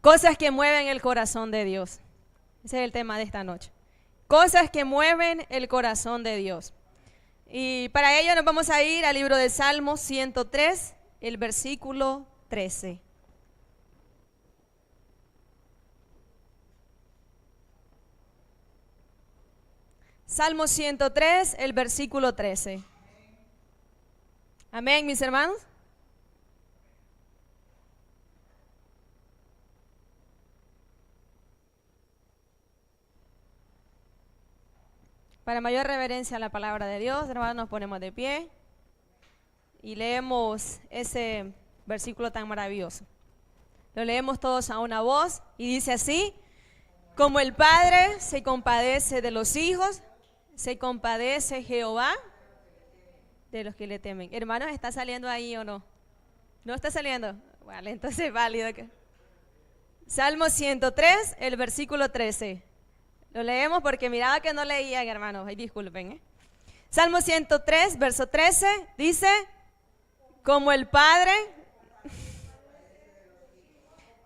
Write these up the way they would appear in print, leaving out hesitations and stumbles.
Cosas que mueven el corazón de Dios. Ese es el tema de esta noche. Cosas que mueven el corazón de Dios. Y para ello nos vamos a ir al libro de Salmos 103, el versículo 13. Salmo 103, el versículo 13. Amén, mis hermanos. Para mayor reverencia a la palabra de Dios, hermanos, nos ponemos de pie y leemos ese versículo tan maravilloso. Lo leemos todos a una voz y dice así: como el Padre se compadece de los hijos, se compadece Jehová de los que le temen. Hermanos, ¿está saliendo ahí o no? ¿No está saliendo? Vale, entonces es válido. Salmo 103, el versículo 13. Lo leemos porque miraba que no leían, hermanos. Ay, disculpen. Salmo 103, verso 13, dice: como el Padre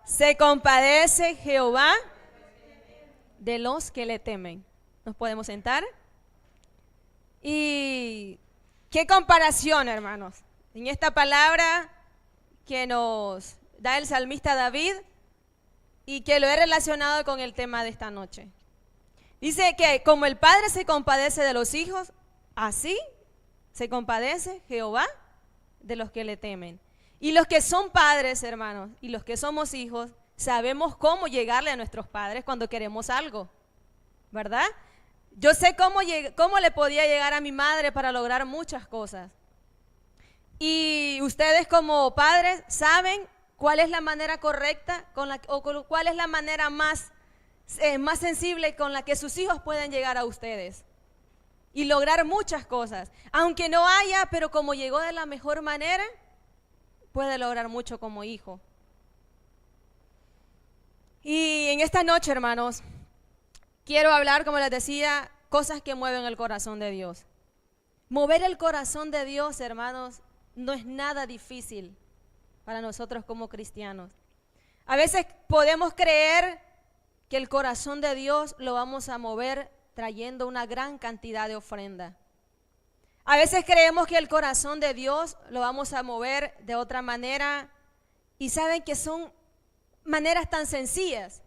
se compadece Jehová de los que le temen. Nos podemos sentar. Y qué comparación, hermanos, en esta palabra que nos da el salmista David y que lo he relacionado con el tema de esta noche. Dice que como el Padre se compadece de los hijos, así se compadece Jehová de los que le temen. Y los que son padres, hermanos, y los que somos hijos, sabemos cómo llegarle a nuestros padres cuando queremos algo, ¿verdad? Yo sé cómo le podía llegar a mi madre para lograr muchas cosas. Y ustedes como padres saben cuál es la manera correcta o cuál es la manera más sensible con la que sus hijos pueden llegar a ustedes y lograr muchas cosas. Aunque no haya, pero como llegó de la mejor manera, puede lograr mucho como hijo. Y en esta noche, hermanos, quiero hablar, como les decía, cosas que mueven el corazón de Dios. Mover el corazón de Dios, hermanos, no es nada difícil para nosotros como cristianos. A veces podemos creer que el corazón de Dios lo vamos a mover trayendo una gran cantidad de ofrenda. A veces creemos que el corazón de Dios lo vamos a mover de otra manera y saben que son maneras tan sencillas,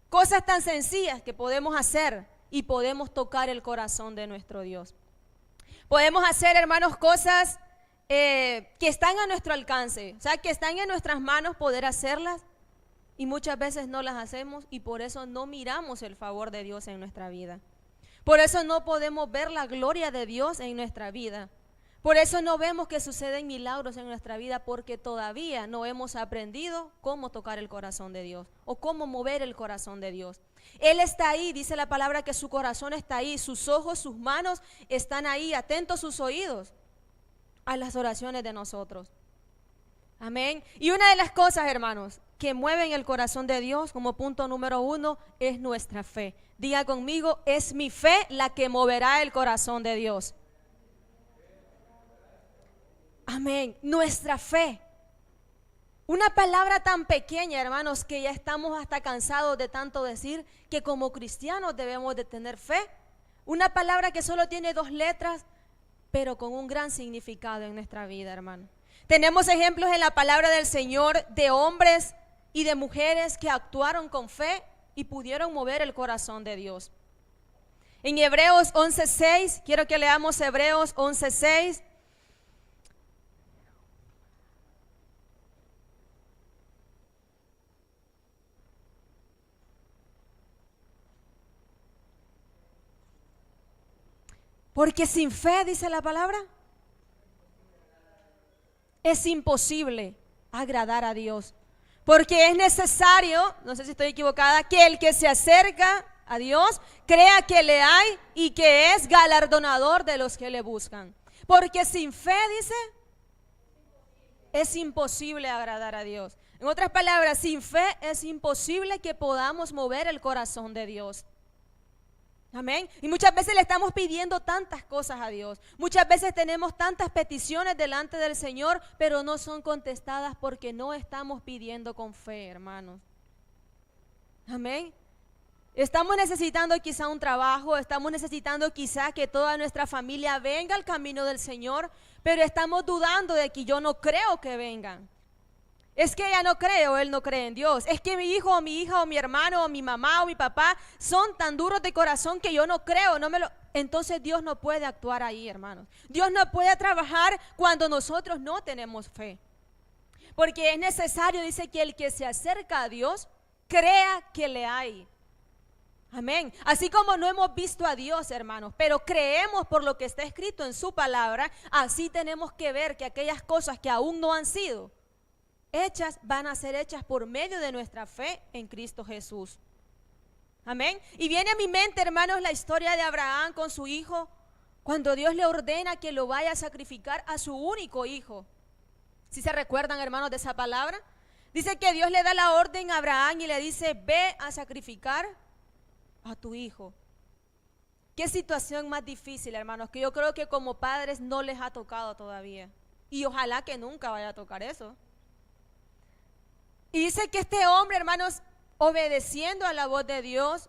cosas tan sencillas que podemos hacer y podemos tocar el corazón de nuestro Dios. Podemos hacer, hermanos, cosas que están a nuestro alcance, o sea, que están en nuestras manos poder hacerlas. Y muchas veces no las hacemos y por eso no miramos el favor de Dios en nuestra vida. Por eso no podemos ver la gloria de Dios en nuestra vida. Por eso no vemos que suceden milagros en nuestra vida, porque todavía no hemos aprendido cómo tocar el corazón de Dios o cómo mover el corazón de Dios. Él está ahí, dice la palabra que su corazón está ahí, sus ojos, sus manos están ahí, atentos sus oídos a las oraciones de nosotros. Amén. Y una de las cosas, hermanos, que mueven el corazón de Dios como punto número 1 es nuestra fe. Diga conmigo: es mi fe la que moverá el corazón de Dios. Amén. Nuestra fe. Una palabra tan pequeña, hermanos, que ya estamos hasta cansados de tanto decir que como cristianos debemos de tener fe. Una palabra que solo tiene 2 letras, pero con un gran significado en nuestra vida, hermano. Tenemos ejemplos en la palabra del Señor de hombres y de mujeres que actuaron con fe y pudieron mover el corazón de Dios. En Hebreos 11:6, quiero que leamos Hebreos 11:6. Porque sin fe, dice la palabra, es imposible agradar a Dios. Porque es necesario, no sé si estoy equivocada, que el que se acerca a Dios crea que le hay y que es galardonador de los que le buscan. Porque sin fe, dice, es imposible agradar a Dios. En otras palabras, sin fe es imposible que podamos mover el corazón de Dios. Amén. Y muchas veces le estamos pidiendo tantas cosas a Dios. Muchas veces tenemos tantas peticiones delante del Señor, pero no son contestadas porque no estamos pidiendo con fe, hermanos. Amén. Estamos necesitando quizá un trabajo, estamos necesitando quizá que toda nuestra familia venga al camino del Señor, pero estamos dudando de que yo no creo que vengan. Es que ella no cree o él no cree en Dios. Es que mi hijo o mi hija o mi hermano o mi mamá o mi papá son tan duros de corazón que yo no creo, Entonces Dios no puede actuar ahí, hermanos. Dios no puede trabajar cuando nosotros no tenemos fe. Porque es necesario, dice, que el que se acerca a Dios crea que le hay. Amén. Así como no hemos visto a Dios, hermanos, pero creemos por lo que está escrito en su palabra, así tenemos que ver que aquellas cosas que aún no han sido hechas, van a ser hechas por medio de nuestra fe en Cristo Jesús. Amén. Y viene a mi mente, hermanos, la historia de Abraham con su hijo, cuando Dios le ordena que lo vaya a sacrificar a su único hijo. ¿Sí se recuerdan, hermanos, de esa palabra? Dice que Dios le da la orden a Abraham y le dice, ve a sacrificar a tu hijo. Qué situación más difícil, hermanos, que yo creo que como padres no les ha tocado todavía. Y ojalá que nunca vaya a tocar eso. Y dice que este hombre, hermanos, obedeciendo a la voz de Dios,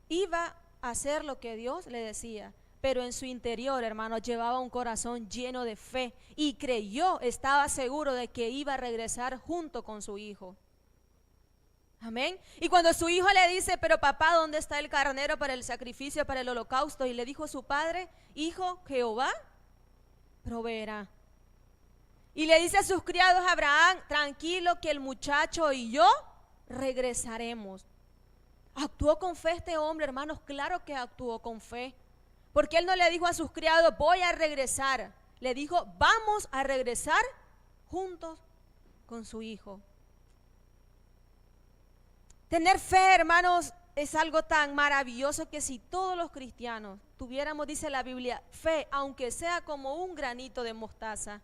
iba a hacer lo que Dios le decía. Pero en su interior, hermanos, llevaba un corazón lleno de fe y creyó, estaba seguro de que iba a regresar junto con su hijo. Amén. Y cuando su hijo le dice, pero papá, ¿dónde está el carnero para el sacrificio, para el holocausto? Y le dijo su padre, hijo, Jehová proveerá. Y le dice a sus criados, Abraham, tranquilo que el muchacho y yo regresaremos. ¿Actuó con fe este hombre, hermanos? Claro que actuó con fe. Porque él no le dijo a sus criados, voy a regresar. Le dijo, vamos a regresar juntos con su hijo. Tener fe, hermanos, es algo tan maravilloso que si todos los cristianos tuviéramos, dice la Biblia, fe, aunque sea como un granito de mostaza,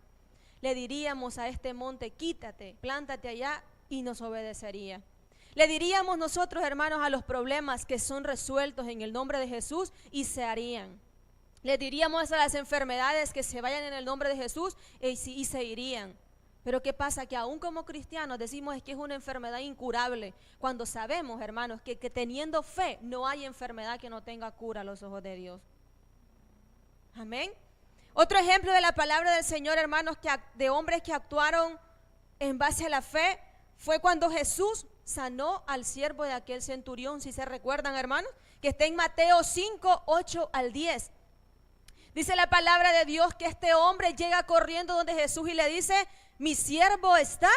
le diríamos a este monte, quítate, plántate allá, y nos obedecería. Le diríamos nosotros, hermanos, a los problemas que son resueltos en el nombre de Jesús y se harían. Le diríamos a las enfermedades que se vayan en el nombre de Jesús y se irían. Pero ¿qué pasa? Que aún como cristianos decimos es que es una enfermedad incurable, cuando sabemos, hermanos, que teniendo fe no hay enfermedad que no tenga cura a los ojos de Dios. Amén. Otro ejemplo de la palabra del Señor, hermanos, de hombres que actuaron en base a la fe, fue cuando Jesús sanó al siervo de aquel centurión, si se recuerdan, hermanos, que está en Mateo 5, 8 al 10. Dice la palabra de Dios que este hombre llega corriendo donde Jesús y le dice, mi siervo está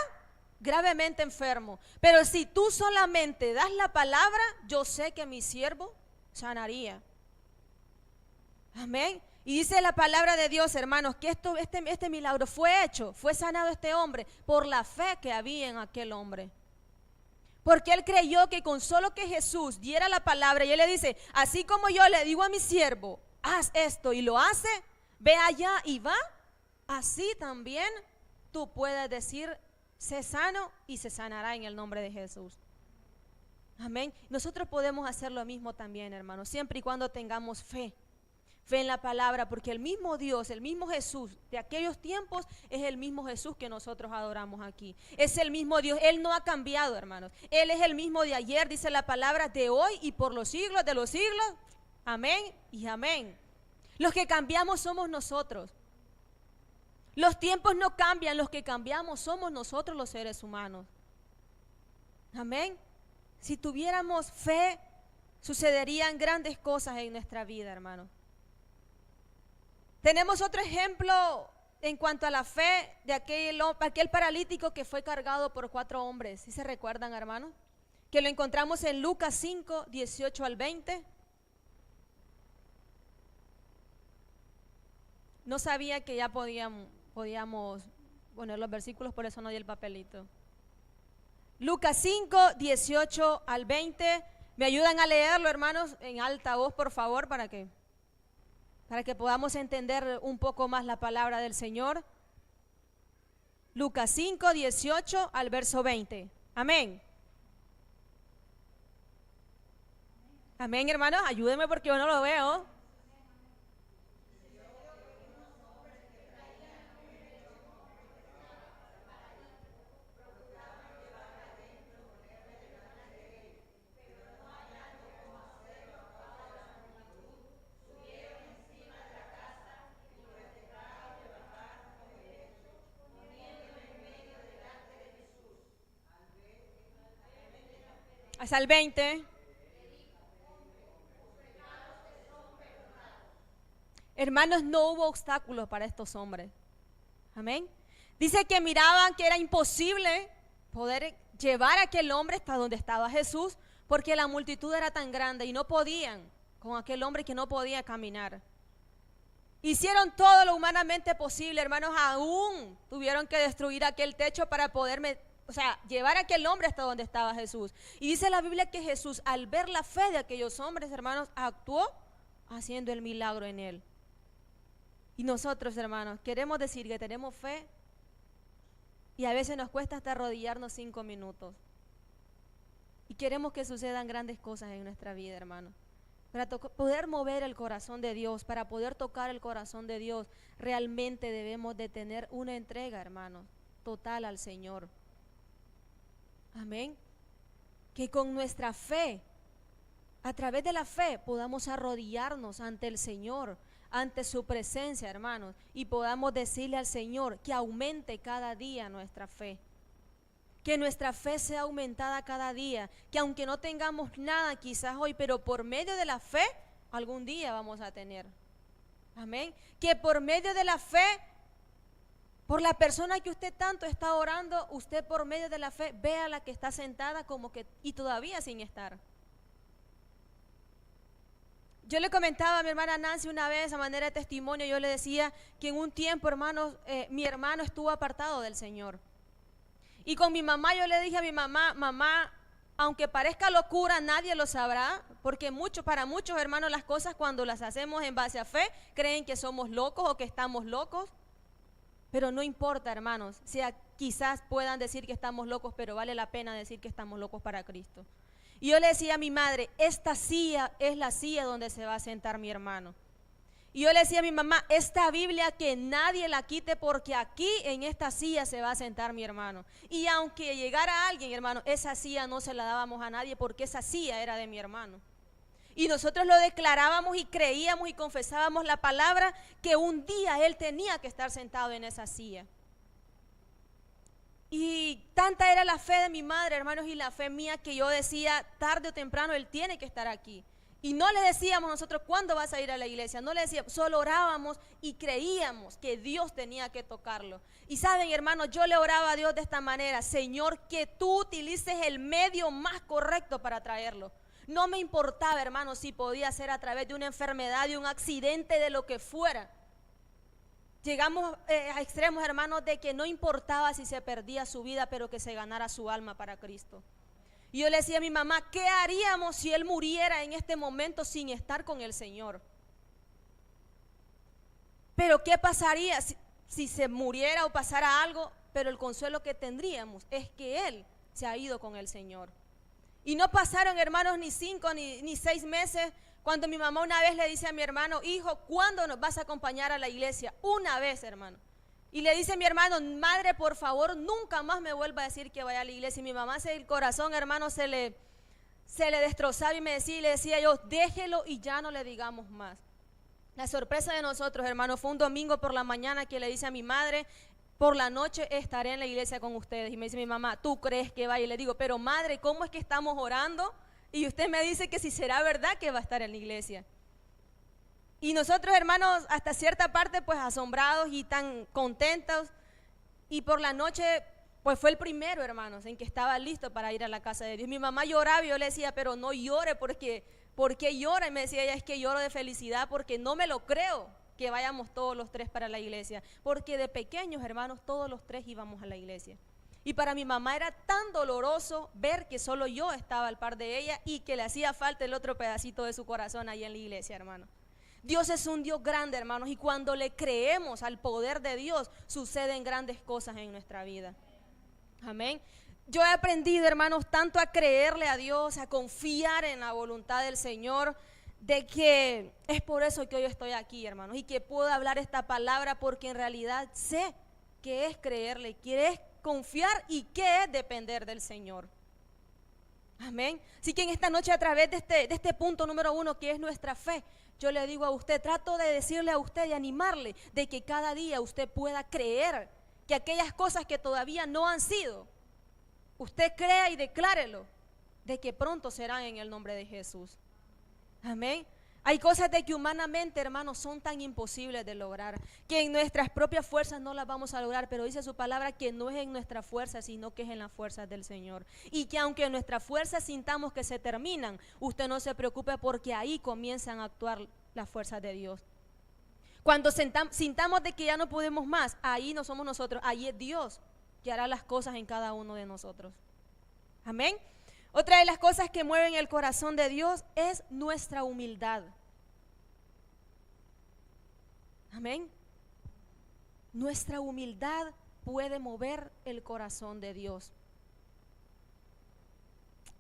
gravemente enfermo, pero si tú solamente das la palabra, yo sé que mi siervo sanaría. Amén. Y dice la palabra de Dios, hermanos, que este milagro fue hecho, fue sanado este hombre por la fe que había en aquel hombre. Porque él creyó que con solo que Jesús diera la palabra y él le dice, así como yo le digo a mi siervo, haz esto y lo hace, ve allá y va, así también tú puedes decir, sé sano y se sanará en el nombre de Jesús. Amén. Nosotros podemos hacer lo mismo también, hermanos, siempre y cuando tengamos fe. Fe en la palabra, porque el mismo Dios, el mismo Jesús de aquellos tiempos es el mismo Jesús que nosotros adoramos aquí. Es el mismo Dios, Él no ha cambiado, hermanos. Él es el mismo de ayer, dice la palabra, de hoy y por los siglos de los siglos. Amén y amén. Los que cambiamos somos nosotros. Los tiempos no cambian, los que cambiamos somos nosotros los seres humanos. Amén. Si tuviéramos fe, sucederían grandes cosas en nuestra vida, hermanos. Tenemos otro ejemplo en cuanto a la fe de aquel paralítico que fue cargado por 4 hombres. ¿Sí se recuerdan, hermanos? Que lo encontramos en Lucas 5, 18 al 20. No sabía que ya podíamos poner los versículos, por eso no di el papelito. Lucas 5, 18 al 20. ¿Me ayudan a leerlo, hermanos, en alta voz, por favor, para que podamos entender un poco más la palabra del Señor? Lucas 5, 18 al verso 20. Amén. Amén, hermanos, ayúdenme porque yo no lo veo. Hasta el 20. Hermanos, no hubo obstáculos para estos hombres. Amén. Dice que miraban que era imposible poder llevar a aquel hombre hasta donde estaba Jesús, porque la multitud era tan grande y no podían con aquel hombre que no podía caminar. Hicieron todo lo humanamente posible, hermanos, aún tuvieron que destruir aquel techo para poder, llevar a aquel hombre hasta donde estaba Jesús. Y dice la Biblia que Jesús, al ver la fe de aquellos hombres, hermanos, actuó haciendo el milagro en él. Y nosotros, hermanos, queremos decir que tenemos fe y a veces nos cuesta hasta arrodillarnos 5 minutos. Y queremos que sucedan grandes cosas en nuestra vida, hermanos. Para poder mover el corazón de Dios, para poder tocar el corazón de Dios, realmente debemos de tener una entrega, hermanos, total al Señor. Amén. Que con nuestra fe, a través de la fe, podamos arrodillarnos ante el Señor, ante su presencia, hermanos, y podamos decirle al Señor que aumente cada día nuestra fe. Que nuestra fe sea aumentada cada día, que aunque no tengamos nada quizás hoy, pero por medio de la fe, algún día vamos a tener. Amén. Que por medio de la fe, por la persona que usted tanto está orando, usted por medio de la fe vea a la que está sentada como que, y todavía sin estar. Yo le comentaba a mi hermana Nancy una vez a manera de testimonio, yo le decía que en un tiempo, hermanos, mi hermano estuvo apartado del Señor. Y con mi mamá yo le dije a mi mamá, mamá, aunque parezca locura, nadie lo sabrá, porque para muchos hermanos las cosas cuando las hacemos en base a fe, creen que somos locos o que estamos locos, pero no importa, hermanos, quizás puedan decir que estamos locos, pero vale la pena decir que estamos locos para Cristo. Y yo le decía a mi madre, esta silla es la silla donde se va a sentar mi hermano. Y yo le decía a mi mamá, esta Biblia que nadie la quite porque aquí en esta silla se va a sentar mi hermano. Y aunque llegara alguien, hermano, esa silla no se la dábamos a nadie porque esa silla era de mi hermano. Y nosotros lo declarábamos y creíamos y confesábamos la palabra que un día él tenía que estar sentado en esa silla. Y tanta era la fe de mi madre, hermanos, y la fe mía que yo decía, tarde o temprano él tiene que estar aquí. Y no le decíamos nosotros, ¿cuándo vas a ir a la iglesia? No le decíamos, solo orábamos y creíamos que Dios tenía que tocarlo. Y saben, hermanos, yo le oraba a Dios de esta manera, Señor, que tú utilices el medio más correcto para traerlo. No me importaba, hermanos, si podía ser a través de una enfermedad, de un accidente, de lo que fuera. Llegamos a extremos, hermanos, de que no importaba si se perdía su vida, pero que se ganara su alma para Cristo. Y yo le decía a mi mamá, ¿qué haríamos si él muriera en este momento sin estar con el Señor? Pero ¿qué pasaría si se muriera o pasara algo? Pero el consuelo que tendríamos es que él se ha ido con el Señor. Y no pasaron, hermanos, ni 5 ni 6 meses cuando mi mamá una vez le dice a mi hermano, hijo, ¿cuándo nos vas a acompañar a la iglesia? Una vez, hermano. Y le dice a mi hermano, madre, por favor, nunca más me vuelva a decir que vaya a la iglesia. Y mi mamá, el corazón, hermano, se le destrozaba y le decía yo, déjelo y ya no le digamos más. La sorpresa de nosotros, hermano, fue un domingo por la mañana que le dice a mi madre, por la noche estaré en la iglesia con ustedes. Y me dice mi mamá, ¿tú crees que vaya? Y le digo, pero madre, ¿cómo es que estamos orando? Y usted me dice que si será verdad que va a estar en la iglesia. Y nosotros, hermanos, hasta cierta parte, pues asombrados y tan contentos. Y por la noche, pues fue el primero, hermanos, en que estaba listo para ir a la casa de Dios. Mi mamá lloraba y yo le decía, pero no llore, ¿por qué llora? Y me decía ella, es que lloro de felicidad porque no me lo creo que vayamos todos los 3 para la iglesia. Porque de pequeños, hermanos, todos los 3 íbamos a la iglesia. Y para mi mamá era tan doloroso ver que solo yo estaba al par de ella y que le hacía falta el otro pedacito de su corazón ahí en la iglesia, hermano. Dios es un Dios grande, hermanos, y cuando le creemos al poder de Dios, suceden grandes cosas en nuestra vida. Amén. Yo he aprendido, hermanos, tanto a creerle a Dios, a confiar en la voluntad del Señor, de que es por eso que hoy estoy aquí, hermanos, y que puedo hablar esta palabra porque en realidad sé que es creerle, que es confiar y que es depender del Señor. Amén. Así que en esta noche, a través de este punto número 1, que es nuestra fe, yo le digo a usted, trato de decirle a usted y animarle de que cada día usted pueda creer que aquellas cosas que todavía no han sido, usted crea y declárelo de que pronto serán en el nombre de Jesús. Amén. Hay cosas de que humanamente, hermanos, son tan imposibles de lograr, que en nuestras propias fuerzas no las vamos a lograr, pero dice su palabra que no es en nuestra fuerza, sino que es en las fuerzas del Señor. Y que aunque en nuestras fuerzas sintamos que se terminan, usted no se preocupe, porque ahí comienzan a actuar las fuerzas de Dios. Cuando sintamos de que ya no podemos más, ahí no somos nosotros, ahí es Dios que hará las cosas en cada uno de nosotros. Amén. Otra de las cosas que mueven el corazón de Dios es nuestra humildad. Amén. Nuestra humildad puede mover el corazón de Dios.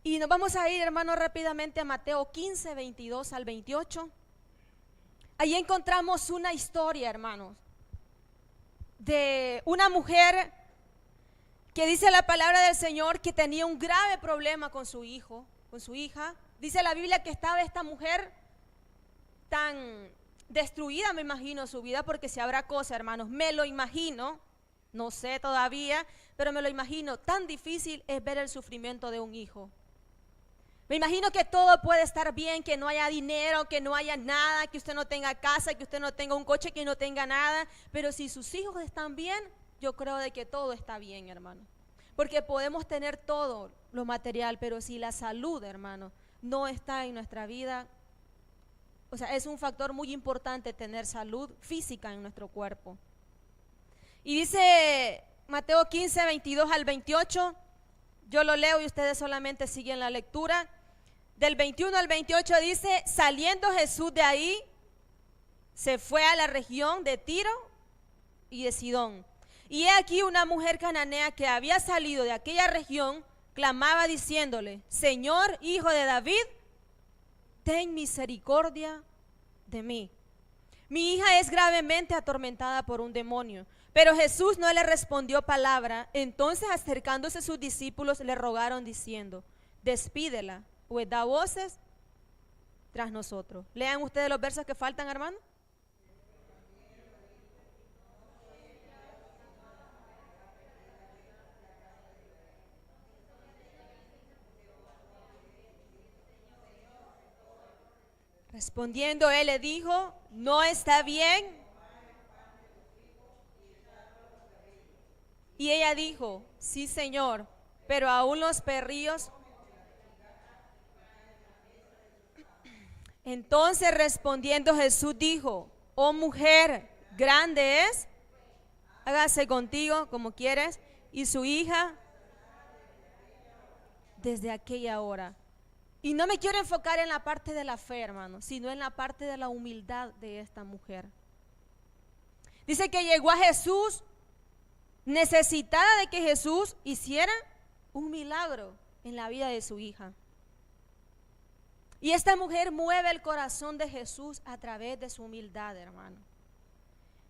Y nos vamos a ir, hermanos, rápidamente a Mateo 15, 22 al 28. Ahí encontramos una historia, hermanos, de una mujer que dice la palabra del Señor que tenía un grave problema con su hijo, con su hija. Dice la Biblia que estaba esta mujer tan destruida, me imagino, su vida, porque si habrá cosa, hermanos, me lo imagino, no sé todavía, pero me lo imagino, tan difícil es ver el sufrimiento de un hijo. Me imagino que todo puede estar bien, que no haya dinero, que no haya nada, que usted no tenga casa, que usted no tenga un coche, que no tenga nada, pero si sus hijos están bien, yo creo de que todo está bien, hermano. Porque podemos tener todo lo material, pero si la salud, hermano, no está en nuestra vida, o sea, es un factor muy importante tener salud física en nuestro cuerpo. Y dice Mateo 15, 22 al 28, yo lo leo y ustedes solamente siguen la lectura. Del 21 al 28 dice: saliendo Jesús de ahí, se fue a la región de Tiro y de Sidón. Y he aquí una mujer cananea que había salido de aquella región, clamaba diciéndole: Señor, hijo de David, ten misericordia de mí. Mi hija es gravemente atormentada por un demonio. Pero Jesús no le respondió palabra. Entonces, acercándose sus discípulos, le rogaron diciendo: despídela, pues da voces tras nosotros. Lean ustedes los versos que faltan, hermano. Respondiendo él le dijo: no está bien. Y ella dijo: sí, Señor, pero aún los perrillos. Entonces respondiendo Jesús dijo: oh mujer, grande es, hágase contigo como quieres. Y su hija desde aquella hora. Y no me quiero enfocar en la parte de la fe, hermano, sino en la parte de la humildad de esta mujer. Dice que llegó a Jesús necesitada de que Jesús hiciera un milagro en la vida de su hija. Y esta mujer mueve el corazón de Jesús a través de su humildad, hermano.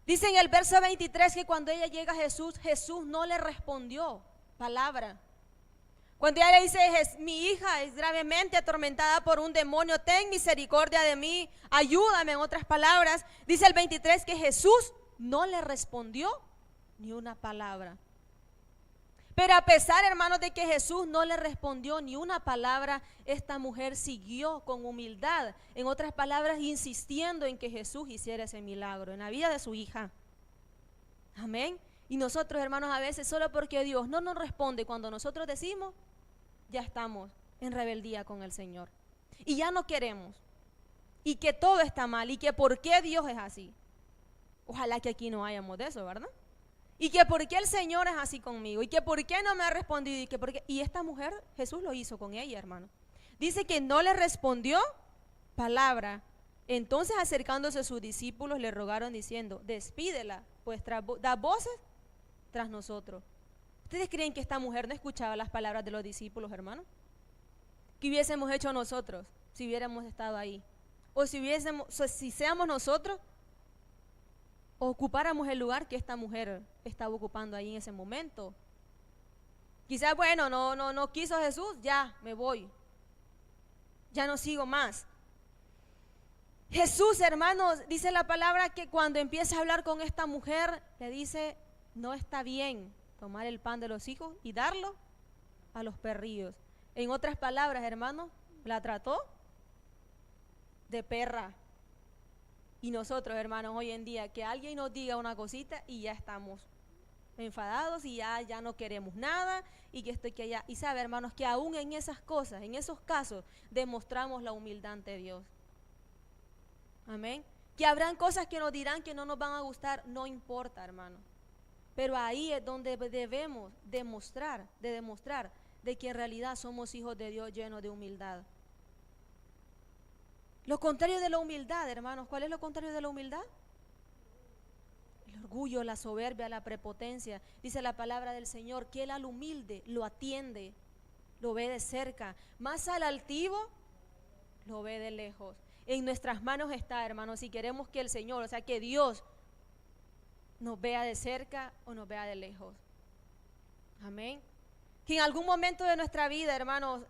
Dice en el verso 23 que cuando ella llega a Jesús, Jesús no le respondió palabra. Cuando ella le dice: mi hija es gravemente atormentada por un demonio, ten misericordia de mí, ayúdame, en otras palabras, dice el 23 que Jesús no le respondió ni una palabra. Pero a pesar, hermanos, de que Jesús no le respondió ni una palabra, esta mujer siguió con humildad, en otras palabras, insistiendo en que Jesús hiciera ese milagro en la vida de su hija. Amén. Y nosotros, hermanos, a veces solo porque Dios no nos responde cuando nosotros decimos, ya estamos en rebeldía con el Señor y ya no queremos, y que todo está mal, y que por qué Dios es así. Ojalá que aquí no hayamos de eso, ¿verdad? Y que por qué el Señor es así conmigo, y que por qué no me ha respondido, y esta mujer, Jesús lo hizo con ella, hermano. Dice que no le respondió palabra. Entonces, acercándose a sus discípulos, le rogaron diciendo: despídela, pues da voces tras nosotros. ¿Ustedes creen que esta mujer no escuchaba las palabras de los discípulos, hermano? ¿Qué hubiésemos hecho nosotros si hubiéramos estado ahí? O si seamos nosotros, ocupáramos el lugar que esta mujer estaba ocupando ahí en ese momento. Quizás, bueno, no quiso Jesús, ya me voy, ya no sigo más. Jesús, hermanos, dice la palabra que cuando empieza a hablar con esta mujer, le dice: no está bien tomar el pan de los hijos y darlo a los perrillos. En otras palabras, hermanos, la trató de perra. Y nosotros, hermanos, hoy en día, que alguien nos diga una cosita y ya estamos enfadados y ya no queremos nada y que esto y que allá. Y sabe, hermanos, que aún en esas cosas, en esos casos, demostramos la humildad ante Dios. Amén. Que habrán cosas que nos dirán que no nos van a gustar, no importa, hermano. Pero ahí es donde debemos demostrar de que en realidad somos hijos de Dios llenos de humildad. Lo contrario de la humildad, hermanos, ¿cuál es lo contrario de la humildad? El orgullo, la soberbia, la prepotencia. Dice la palabra del Señor que Él al humilde lo atiende, lo ve de cerca, más al altivo lo ve de lejos. En nuestras manos está, hermanos, si queremos que el Señor, o sea, que Dios nos vea de cerca o nos vea de lejos. Amén. Que en algún momento de nuestra vida, hermanos,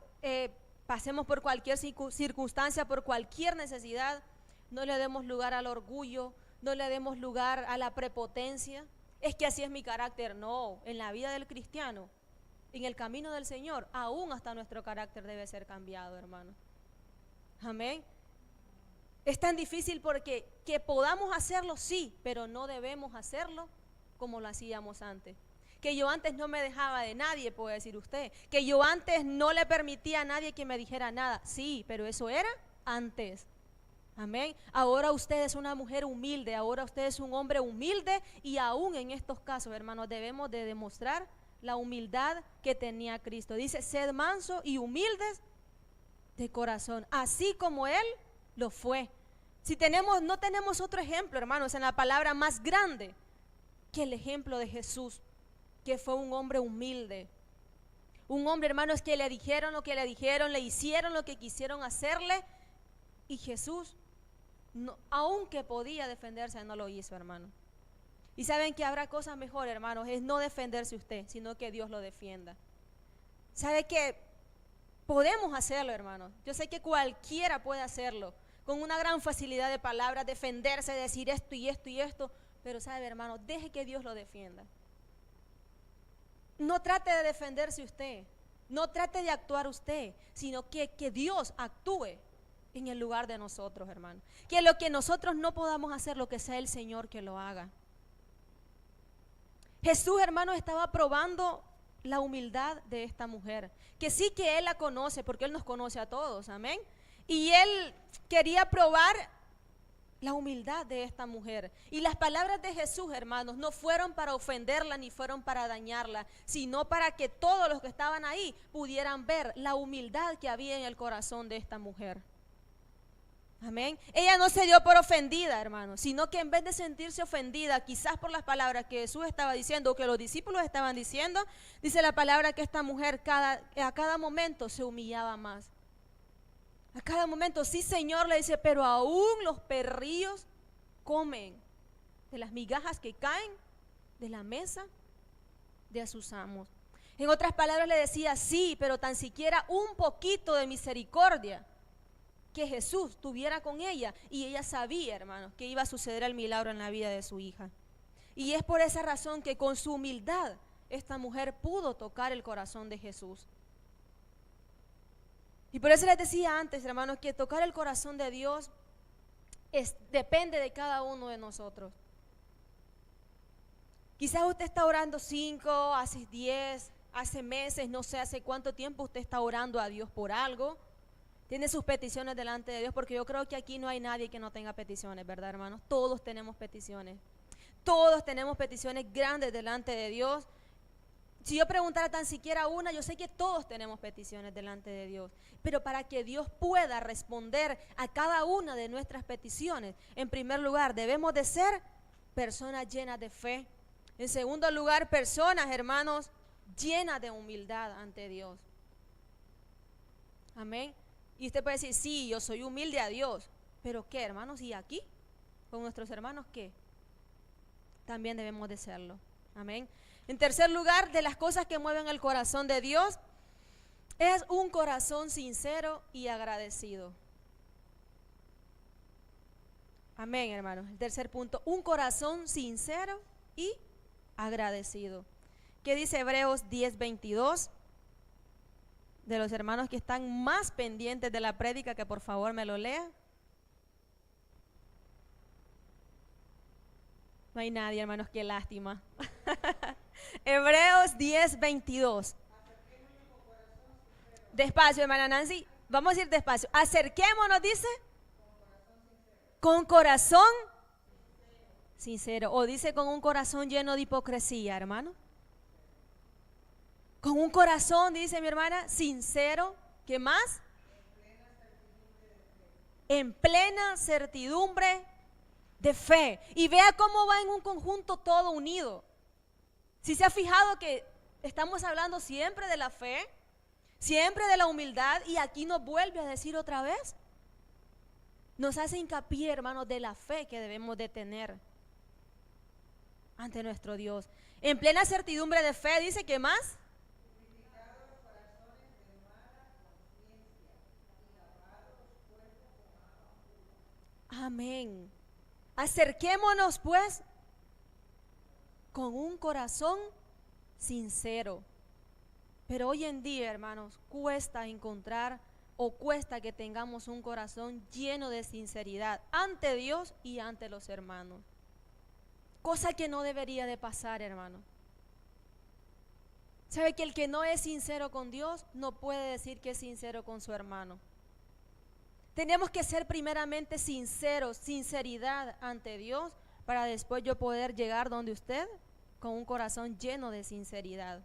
pasemos por cualquier circunstancia, por cualquier necesidad, no le demos lugar al orgullo, no le demos lugar a la prepotencia. Es que así es mi carácter. No, en la vida del cristiano, en el camino del Señor, aún hasta nuestro carácter debe ser cambiado, hermano. Amén. Es tan difícil porque que podamos hacerlo, sí, pero no debemos hacerlo como lo hacíamos antes. Que yo antes no me dejaba de nadie, puede decir usted. Que yo antes no le permitía a nadie que me dijera nada. Sí, pero eso era antes. Amén. Ahora usted es una mujer humilde, ahora usted es un hombre humilde y aún en estos casos, hermanos, debemos de demostrar la humildad que tenía Cristo. Dice, sed mansos y humildes de corazón, así como Él lo fue. Si no tenemos otro ejemplo, hermanos, en la palabra más grande que el ejemplo de Jesús, que fue un hombre humilde. Un hombre, hermanos, que le dijeron lo que le dijeron, le hicieron lo que quisieron hacerle y Jesús, no, aunque podía defenderse, no lo hizo, hermano. Y saben que habrá cosas mejores, hermanos, es no defenderse usted, sino que Dios lo defienda. ¿Sabe que podemos hacerlo, hermanos? Yo sé que cualquiera puede hacerlo, con una gran facilidad de palabras, defenderse, decir esto y esto y esto, pero sabe, hermano, deje que Dios lo defienda. No trate de defenderse usted, no trate de actuar usted, sino que Dios actúe en el lugar de nosotros, hermano. Que lo que nosotros no podamos hacer, lo que sea el Señor que lo haga. Jesús, hermano, estaba probando la humildad de esta mujer, que sí que Él la conoce, porque Él nos conoce a todos, amén. Y Él quería probar la humildad de esta mujer. Y las palabras de Jesús, hermanos, no fueron para ofenderla ni fueron para dañarla, sino para que todos los que estaban ahí pudieran ver la humildad que había en el corazón de esta mujer. Amén. Ella no se dio por ofendida, hermanos, sino que en vez de sentirse ofendida, quizás por las palabras que Jesús estaba diciendo o que los discípulos estaban diciendo, dice la palabra que esta mujer a cada momento se humillaba más. A cada momento, sí, Señor, le dice, pero aún los perrillos comen de las migajas que caen de la mesa de sus amos. En otras palabras le decía, sí, pero tan siquiera un poquito de misericordia que Jesús tuviera con ella. Y ella sabía, hermanos, que iba a suceder el milagro en la vida de su hija. Y es por esa razón que con su humildad esta mujer pudo tocar el corazón de Jesús. Y por eso les decía antes, hermanos, que tocar el corazón de Dios depende de cada uno de nosotros. Quizás usted está orando 5, hace 10, hace meses, no sé hace cuánto tiempo usted está orando a Dios por algo. Tiene sus peticiones delante de Dios, porque yo creo que aquí no hay nadie que no tenga peticiones, ¿verdad, hermanos? Todos tenemos peticiones. Todos tenemos peticiones grandes delante de Dios. Si yo preguntara tan siquiera una, yo sé que todos tenemos peticiones delante de Dios, pero para que Dios pueda responder a cada una de nuestras peticiones, en primer lugar debemos de ser personas llenas de fe. En segundo lugar, personas, hermanos, llenas de humildad ante Dios. Amén. Y usted puede decir, sí, yo soy humilde a Dios, pero ¿qué, hermanos? ¿Y aquí? ¿Con nuestros hermanos qué? También debemos de serlo. Amén. En tercer lugar, de las cosas que mueven el corazón de Dios, es un corazón sincero y agradecido. Amén, hermanos. El tercer punto, un corazón sincero y agradecido. ¿Qué dice Hebreos 10:22? de los hermanos que están más pendientes de la prédica, que por favor me lo lea. No hay nadie, hermanos, qué lástima. Hebreos 10:22. Despacio, hermana Nancy, vamos a ir despacio. Acerquémonos, dice, con corazón sincero. O dice con un corazón lleno de hipocresía, hermano. Con un corazón, dice mi hermana, sincero. ¿Qué más? En plena certidumbre de fe. Y vea cómo va en un conjunto todo unido. Si se ha fijado que estamos hablando siempre de la fe, siempre de la humildad, y aquí nos vuelve a decir otra vez. Nos hace hincapié, hermanos, de la fe que debemos de tener ante nuestro Dios. En plena certidumbre de fe, dice, ¿qué más? Amén. Acerquémonos pues con un corazón sincero. Pero hoy en día, hermanos, cuesta encontrar o cuesta que tengamos un corazón lleno de sinceridad ante Dios y ante los hermanos. Cosa que no debería de pasar, hermano. ¿Sabe que el que no es sincero con Dios no puede decir que es sincero con su hermano? Tenemos que ser primeramente sinceros, sinceridad ante Dios, para después yo poder llegar donde usted con un corazón lleno de sinceridad.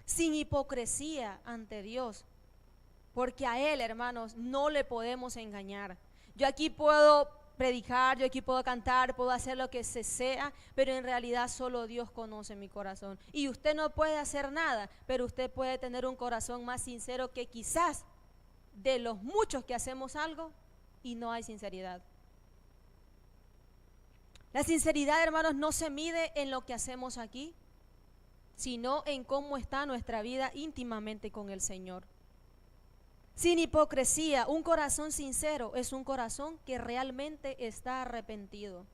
Sin hipocresía ante Dios, porque a Él, hermanos, no le podemos engañar. Yo aquí puedo predicar, yo aquí puedo cantar, puedo hacer lo que se sea, pero en realidad solo Dios conoce mi corazón. Y usted no puede hacer nada, pero usted puede tener un corazón más sincero que quizás de los muchos que hacemos algo y no hay sinceridad. La sinceridad, hermanos, no se mide en lo que hacemos aquí, sino en cómo está nuestra vida íntimamente con el Señor. Sin hipocresía, un corazón sincero es un corazón que realmente está arrepentido.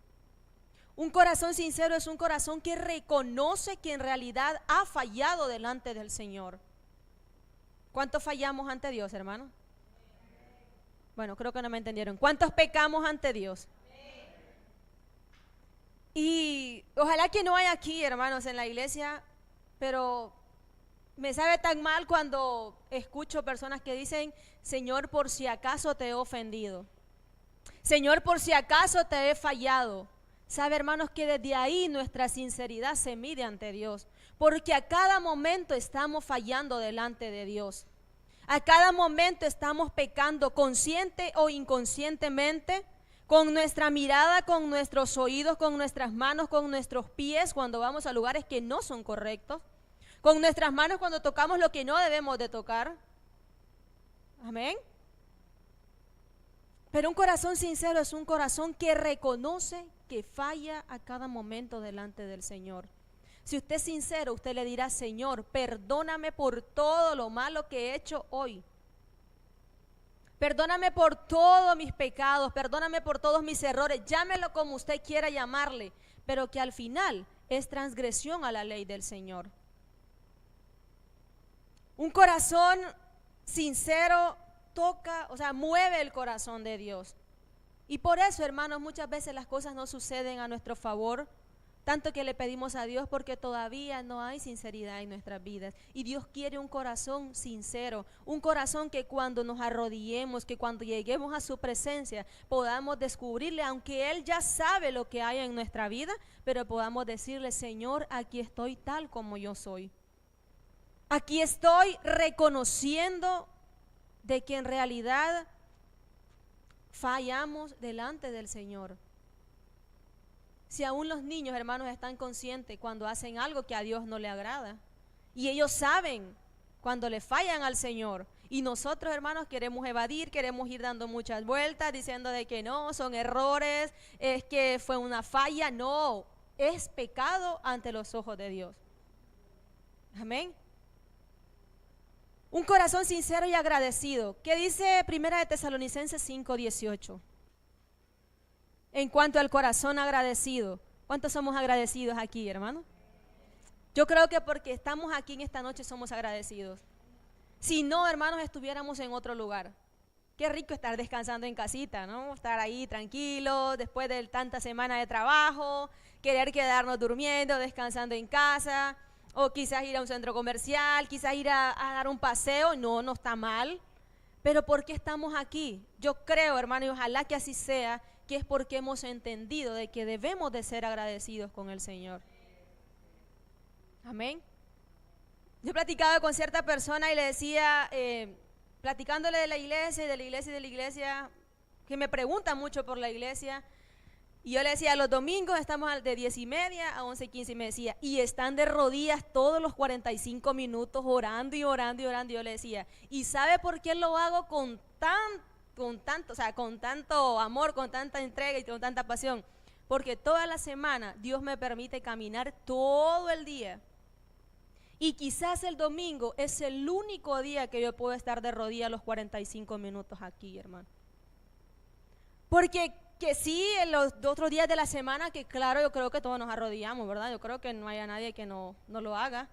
Un corazón sincero es un corazón que reconoce que en realidad ha fallado delante del Señor. ¿Cuántos fallamos ante Dios, hermano? Bueno, creo que no me entendieron. ¿Cuántos pecamos ante Dios? Y ojalá que no haya aquí, hermanos, en la iglesia, pero me sabe tan mal cuando escucho personas que dicen: Señor, por si acaso te he ofendido. Señor, por si acaso te he fallado. Sabe, hermanos, que desde ahí nuestra sinceridad se mide ante Dios, porque a cada momento estamos fallando delante de Dios. A cada momento estamos pecando, consciente o inconscientemente, con nuestra mirada, con nuestros oídos, con nuestras manos, con nuestros pies, cuando vamos a lugares que no son correctos, con nuestras manos cuando tocamos lo que no debemos de tocar. Amén. Pero un corazón sincero es un corazón que reconoce que falla a cada momento delante del Señor. Si usted es sincero, usted le dirá: Señor, perdóname por todo lo malo que he hecho hoy. Perdóname por todos mis pecados, perdóname por todos mis errores, llámelo como usted quiera llamarle, pero que al final es transgresión a la ley del Señor. Un corazón sincero toca, mueve el corazón de Dios. Y por eso, hermanos, muchas veces las cosas no suceden a nuestro favor, tanto que le pedimos a Dios, porque todavía no hay sinceridad en nuestras vidas. Y Dios quiere un corazón sincero, un corazón que cuando nos arrodillemos, que cuando lleguemos a su presencia, podamos descubrirle, aunque Él ya sabe lo que hay en nuestra vida, pero podamos decirle: Señor, aquí estoy tal como yo soy. Aquí estoy reconociendo de que en realidad fallamos delante del Señor. Si aún los niños, hermanos, están conscientes cuando hacen algo que a Dios no le agrada, y ellos saben cuando le fallan al Señor, y nosotros, hermanos, queremos evadir, queremos ir dando muchas vueltas diciendo de que no, son errores, es que fue una falla. No, es pecado ante los ojos de Dios. Amén. Un corazón sincero y agradecido. ¿Qué dice Primera de Tesalonicenses 5:18? En cuanto al corazón agradecido, ¿cuántos somos agradecidos aquí, hermano? Yo creo que porque estamos aquí en esta noche somos agradecidos. Si no, hermanos, estuviéramos en otro lugar. Qué rico estar descansando en casita, ¿no? Estar ahí tranquilo después de tanta semana de trabajo, querer quedarnos durmiendo, descansando en casa, o quizás ir a un centro comercial, quizás ir a dar un paseo. No, no está mal. Pero ¿por qué estamos aquí? Yo creo, hermano, y ojalá que así sea, que es porque hemos entendido de que debemos de ser agradecidos con el Señor. Amén. Yo platicaba con cierta persona y le decía, platicándole de la iglesia y de la iglesia y de la iglesia, que me pregunta mucho por la iglesia, y yo le decía, los domingos estamos de 10:30 a 11:15, y me decía, y están de rodillas todos los 45 minutos orando y orando y orando. Y yo le decía, ¿y sabe por qué lo hago con tanto amor, con tanta entrega y con tanta pasión? Porque toda la semana Dios me permite caminar todo el día. Y quizás el domingo es el único día que yo puedo estar de rodillas los 45 minutos aquí, hermano. Porque que sí, en los otros días de la semana, que claro, yo creo que todos nos arrodillamos, ¿verdad? Yo creo que no haya nadie que no lo haga.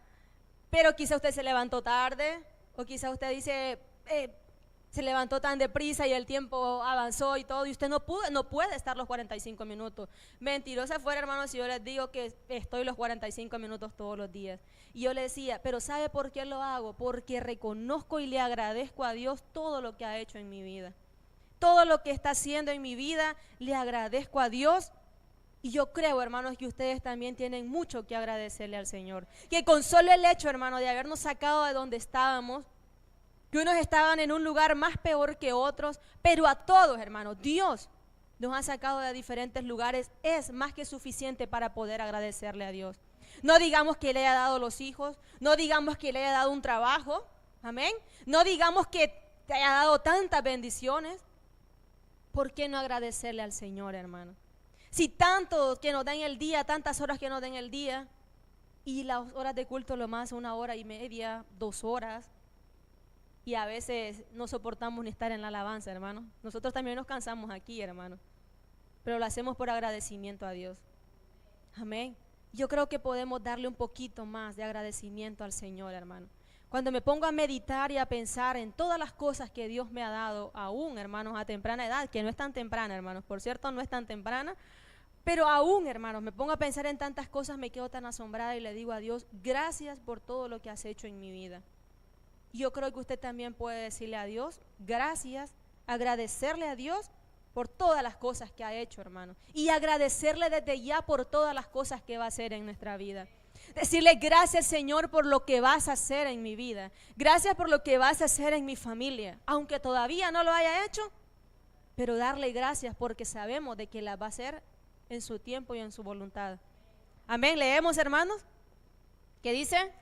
Pero quizá usted se levantó tarde, o quizá usted dice, se levantó tan deprisa y el tiempo avanzó y todo, y usted no puede estar los 45 minutos. Mentirosa fuera, hermanos, si yo les digo que estoy los 45 minutos todos los días. Y yo le decía, pero ¿sabe por qué lo hago? Porque reconozco y le agradezco a Dios todo lo que ha hecho en mi vida. Todo lo que está haciendo en mi vida, le agradezco a Dios. Y yo creo, hermanos, que ustedes también tienen mucho que agradecerle al Señor. Que con solo el hecho, hermano, de habernos sacado de donde estábamos, que unos estaban en un lugar más peor que otros, pero a todos, hermanos, Dios nos ha sacado de diferentes lugares, es más que suficiente para poder agradecerle a Dios. No digamos que le haya dado los hijos, no digamos que le haya dado un trabajo, amén. No digamos que te haya dado tantas bendiciones. ¿Por qué no agradecerle al Señor, hermano? Si tanto que nos den el día, tantas horas que nos den el día, y las horas de culto lo más 1 hora y media, 2 horas, y a veces no soportamos ni estar en la alabanza, hermano. Nosotros también nos cansamos aquí, hermano, pero lo hacemos por agradecimiento a Dios. Amén. Yo creo que podemos darle un poquito más de agradecimiento al Señor, hermano. Cuando me pongo a meditar y a pensar en todas las cosas que Dios me ha dado, aún, hermanos, a temprana edad, que no es tan temprana, hermanos, por cierto, no es tan temprana, pero aún, hermanos, me pongo a pensar en tantas cosas, me quedo tan asombrada y le digo a Dios, gracias por todo lo que has hecho en mi vida. Yo creo que usted también puede decirle a Dios, gracias, agradecerle a Dios por todas las cosas que ha hecho, hermano, y agradecerle desde ya por todas las cosas que va a hacer en nuestra vida. Decirle gracias, Señor, por lo que vas a hacer en mi vida. Gracias por lo que vas a hacer en mi familia, aunque todavía no lo haya hecho, pero darle gracias porque sabemos de que la va a hacer en su tiempo y en su voluntad. Amén. Leemos, hermanos. ¿Qué dice?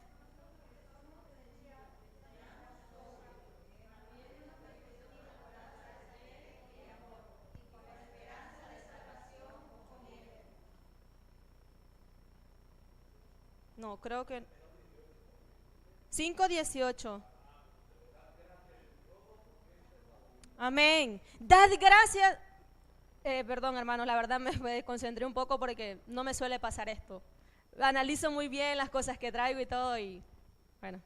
No, creo que 5:18. Amén. Dad gracias. Perdón, hermanos, la verdad me desconcentré un poco porque no me suele pasar esto. Analizo muy bien las cosas que traigo y todo y bueno,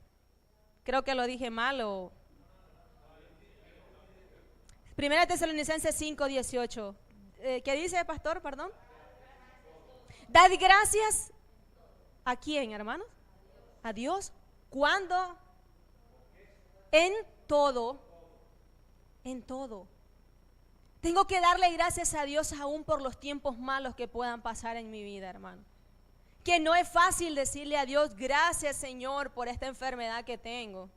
creo que lo dije mal o... Primera Tesalonicenses 5:18. ¿Qué dice, pastor? Perdón. Dad gracias. ¿A quién, hermanos? A Dios. ¿Cuándo? En todo. En todo. Tengo que darle gracias a Dios aún por los tiempos malos que puedan pasar en mi vida, hermano. Que no es fácil decirle a Dios, gracias, Señor, por esta enfermedad que tengo.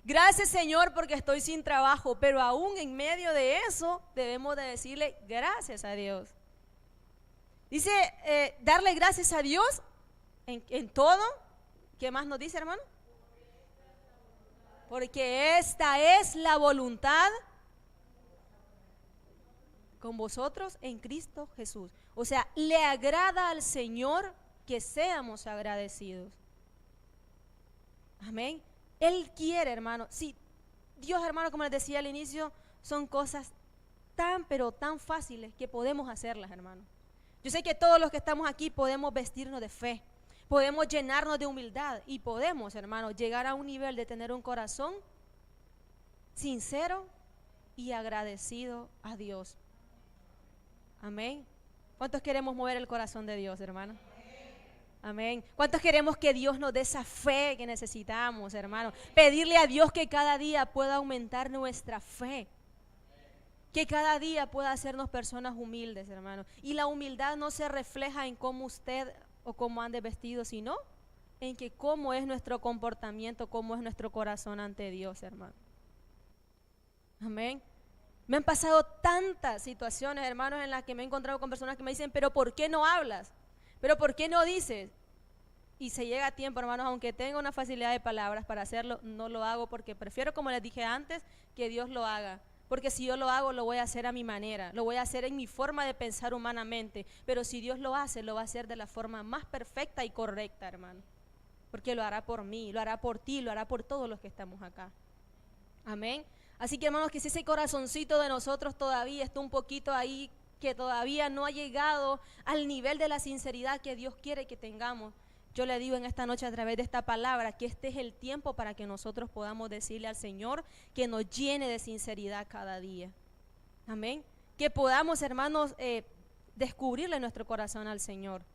Gracias, Señor, porque estoy sin trabajo. Pero aún en medio de eso debemos de decirle gracias a Dios. Dice, darle gracias a Dios en todo. ¿Qué más nos dice, hermano? Porque esta es la voluntad con vosotros en Cristo Jesús. O sea, le agrada al Señor que seamos agradecidos. Amén. Él quiere, hermano. Sí, Dios, hermano, como les decía al inicio, son cosas tan, pero tan fáciles que podemos hacerlas, hermano. Yo sé que todos los que estamos aquí podemos vestirnos de fe, podemos llenarnos de humildad y podemos, hermano, llegar a un nivel de tener un corazón sincero y agradecido a Dios. Amén. ¿Cuántos queremos mover el corazón de Dios, hermano? Amén. ¿Cuántos queremos que Dios nos dé esa fe que necesitamos, hermano? Pedirle a Dios que cada día pueda aumentar nuestra fe. Que cada día pueda hacernos personas humildes, hermano. Y la humildad no se refleja en cómo usted o cómo ande vestido, sino en que cómo es nuestro comportamiento, cómo es nuestro corazón ante Dios, hermano. Amén. Me han pasado tantas situaciones, hermanos, en las que me he encontrado con personas que me dicen, pero ¿por qué no hablas? ¿Pero por qué no dices? Y se llega a tiempo, hermanos, aunque tenga una facilidad de palabras para hacerlo, no lo hago porque prefiero, como les dije antes, que Dios lo haga. Porque si yo lo hago, lo voy a hacer a mi manera, lo voy a hacer en mi forma de pensar humanamente. Pero si Dios lo hace, lo va a hacer de la forma más perfecta y correcta, hermano. Porque lo hará por mí, lo hará por ti, lo hará por todos los que estamos acá. Amén. Así que, hermanos, que si ese corazoncito de nosotros todavía está un poquito ahí, que todavía no ha llegado al nivel de la sinceridad que Dios quiere que tengamos, yo le digo en esta noche a través de esta palabra que este es el tiempo para que nosotros podamos decirle al Señor que nos llene de sinceridad cada día. Amén. Que podamos, hermanos, descubrirle nuestro corazón al Señor.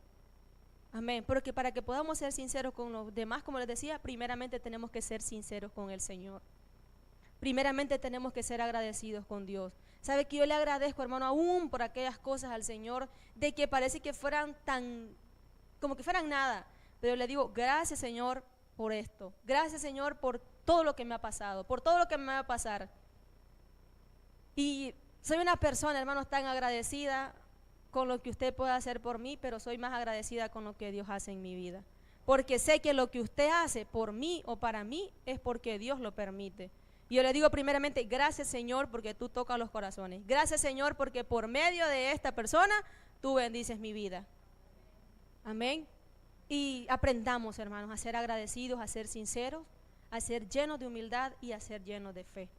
Amén. Porque para que podamos ser sinceros con los demás, como les decía, primeramente tenemos que ser sinceros con el Señor. Primeramente tenemos que ser agradecidos con Dios. ¿Sabe que yo le agradezco, hermano, aún por aquellas cosas al Señor de que parece que fueran como que fueran nada? Pero le digo, gracias, Señor, por esto. Gracias, Señor, por todo lo que me ha pasado, por todo lo que me va a pasar. Y soy una persona, hermanos, tan agradecida con lo que usted puede hacer por mí, pero soy más agradecida con lo que Dios hace en mi vida. Porque sé que lo que usted hace por mí o para mí es porque Dios lo permite. Y yo le digo primeramente, gracias, Señor, porque tú tocas los corazones. Gracias, Señor, porque por medio de esta persona tú bendices mi vida. Amén. Y aprendamos, hermanos, a ser agradecidos, a ser sinceros, a ser llenos de humildad y a ser llenos de fe.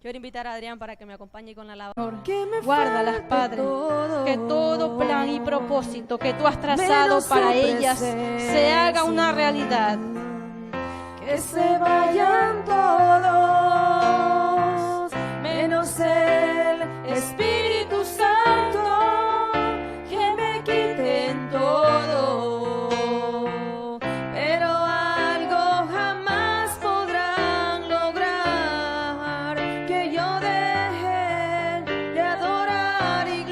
Quiero invitar a Adrián para que me acompañe con la alabanza. Guárdalas, Padre, que todo plan y propósito que tú has trazado para ellas se haga una realidad. Que se vayan todos, menos el Espíritu Santo, que me quiten todo, pero algo jamás podrán lograr, que yo deje de adorar y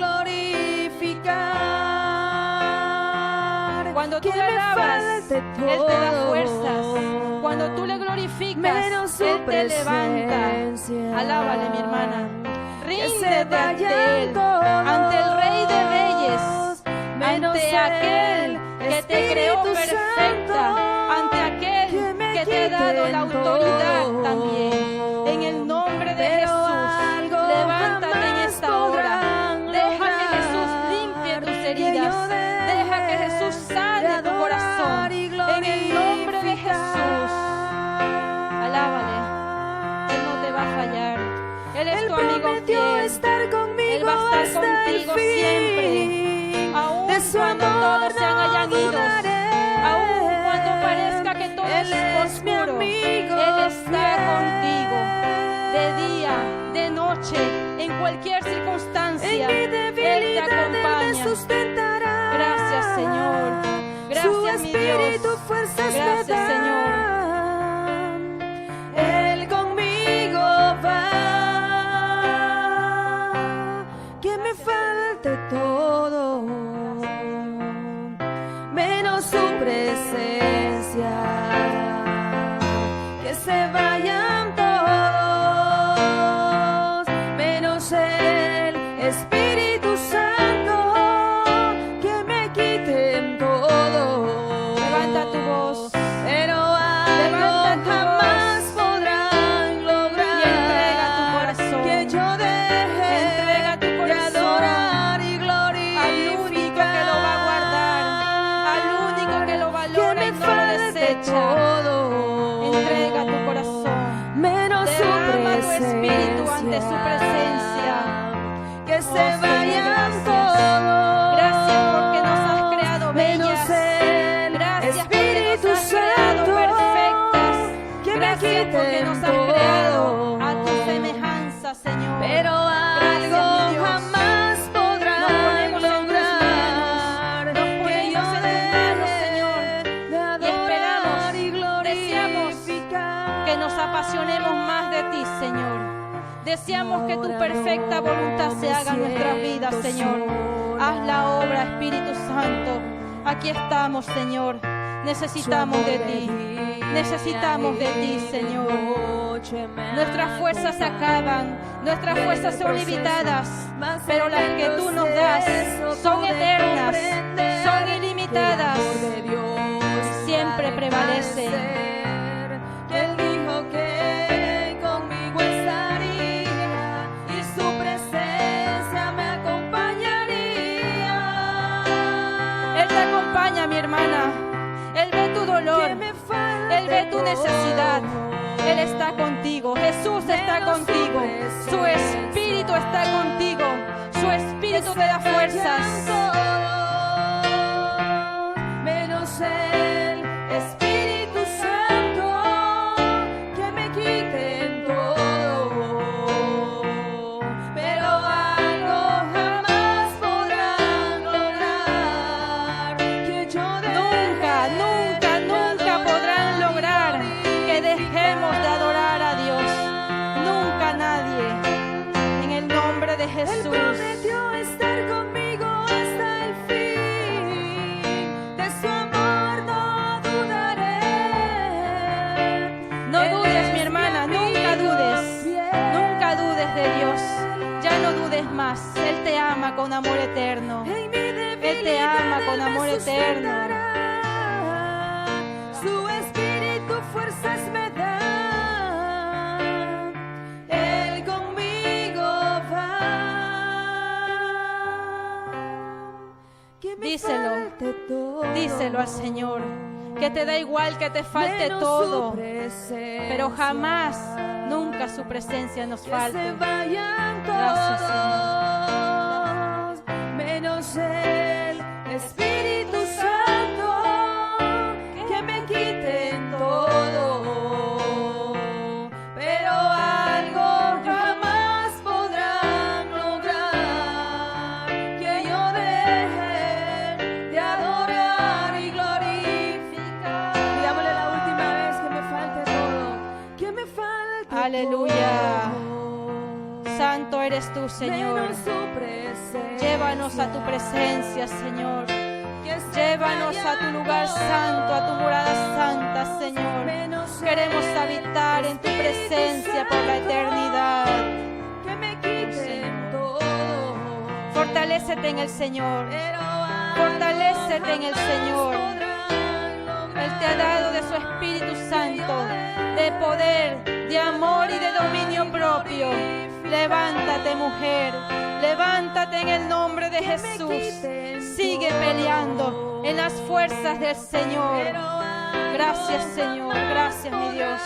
glorificar. Cuando tú le alabas, Él te da fuerzas. Cuando tú le glorificas, Él te levanta. Alábale, mi hermana. Ríndete ante Él, ante el Rey de Reyes, ante aquel que te creó perfecta, ante aquel que te ha dado la autoridad también. En el nombre de Jesús, levántate en esta hora. Deja que Jesús limpie tus heridas. Deja que Jesús sane tu corazón. En el nombre de Jesús. Alábale, Él no te va a fallar. Él es tu amigo fiel. Él va a estar contigo siempre. Aún cuando todos se hayan ido, aún cuando parezca que todo es oscuro, Él está contigo. De día, de noche, en cualquier circunstancia, Él te acompaña. Gracias, Señor. Gracias, mi Dios. Gracias, Señor. Él conmigo va, que me falte todo, menos su presencia, que se vayan todos, menos el Espíritu Santo, que me quiten todo. Levanta tu voz. Pero algo jamás podrán lograr, Y entrega tu corazón. que yo deje Entrega tu de corazón adorar y al único que lo va a guardar, al único que lo valora y no lo desecha. Entrega tu corazón. Menos su Derrama tu presencia, espíritu ante su presencia. que se Deseamos que tu perfecta voluntad se haga en nuestras vidas, Señor. Haz la obra, Espíritu Santo. Aquí estamos, Señor. Necesitamos de ti. Necesitamos de ti, Señor. Nuestras fuerzas se acaban, nuestras fuerzas son limitadas, pero las que tú nos das son eternas, son ilimitadas, siempre prevalecen. Él dijo que conmigo estaría y su presencia me acompañaría. Él te acompaña, mi hermana. Él ve tu dolor, Él ve tu necesidad. Él está contigo, Jesús está contigo, su Espíritu está contigo, su Espíritu te da fuerzas. Menos el Espíritu Santo que me quiten todo, pero algo jamás podrán lograr que yo Nunca podrán lograr que dejemos de adorar a Dios. Nunca nadie. En el nombre de Él Jesús. prometió estar conmigo hasta el fin. De su amor no dudaré. No dudes, mi hermana, nunca dudes. Nunca dudes de Dios. Ya no dudes más. Él te ama con amor eterno. Él te ama con amor eterno. Su Espíritu fuerzas me da. Él conmigo va. Que me falte todo, Díselo al Señor, que te da igual que te falte menos todo, su presencia. pero jamás, nunca su presencia nos Que se falte. vayan Gracias, todos, menos el Espíritu Santo, que me quiten todo, pero algo jamás podrán lograr que yo deje de adorar y glorificar. Digámosle la última vez que me falte todo, que me falte Aleluya. todo. Santo eres tú, Señor. Menos su presencia. Llévanos a tu presencia, Señor. Que se Llévanos a tu lugar santo, a tu morada santa, Señor. Queremos habitar en tu presencia por la eternidad. que me quiten todo, Fortalécete en el Señor. pero Fortalécete en el Señor. Él te ha dado de su Espíritu Santo, de poder, de amor y de dominio propio. Levántate, mujer. Levántate en el nombre de Jesús. Sigue peleando en las fuerzas del Señor. Gracias, Señor. Gracias, mi Dios.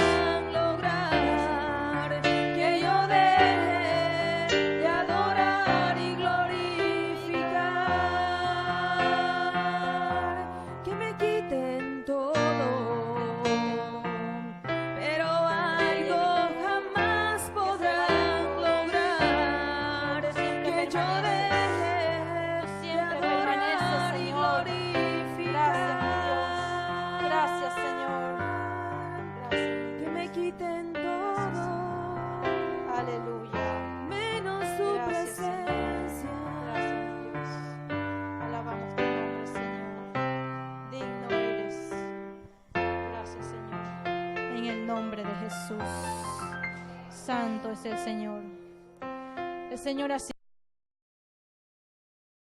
lograr que yo deje de adorar y glorificar, que me quiten todo, pero algo jamás podrán lograr que yo deje Siempre de permaneces, adorar y Señor. glorificar. Gracias, Señor. Gracias. Que me quiten todo, Aleluya. menos su Gracias, Señor. presencia. Gracias, Dios. Alabamos tu nombre, Señor. Digno eres. Gracias, Señor. En el nombre de Jesús. Santo es el Señor. El Señor ha sido